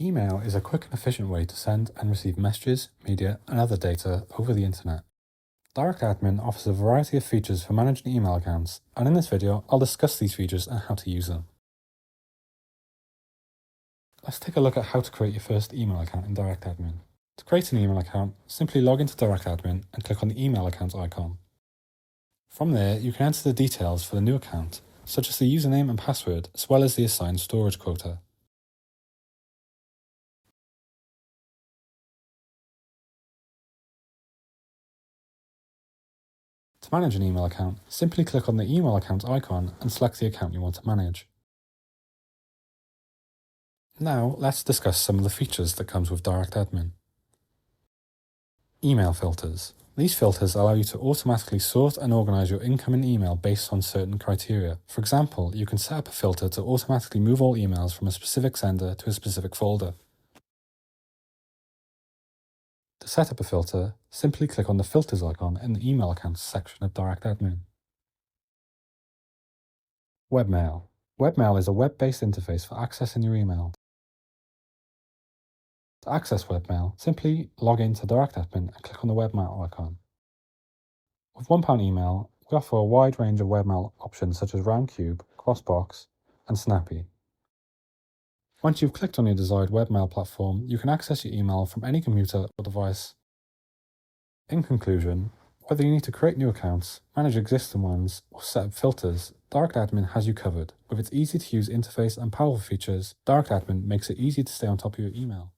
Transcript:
Email is a quick and efficient way to send and receive messages, media, and other data over the internet. DirectAdmin offers a variety of features for managing email accounts, and in this video, I'll discuss these features and how to use them. Let's take a look at how to create your first email account in DirectAdmin. To create an email account, simply log into DirectAdmin and click on the email account icon. From there, you can enter the details for the new account, such as the username and password, as well as the assigned storage quota. To manage an email account, simply click on the email account icon and select the account you want to manage. Now, let's discuss some of the features that comes with DirectAdmin. Email filters. These filters allow you to automatically sort and organize your incoming email based on certain criteria. For example, you can set up a filter to automatically move all emails from a specific sender to a specific folder. To set up a filter, simply click on the filters icon in the email accounts section of DirectAdmin. Webmail. Webmail is a web-based interface for accessing your email. To access Webmail, simply log in to DirectAdmin and click on the Webmail icon. With £1 email, we offer a wide range of webmail options such as Roundcube, Crossbox, and Snappy. Once you've clicked on your desired webmail platform, you can access your email from any computer or device. In conclusion, whether you need to create new accounts, manage existing ones, or set up filters, DirectAdmin has you covered. With its easy-to-use interface and powerful features, DirectAdmin makes it easy to stay on top of your email.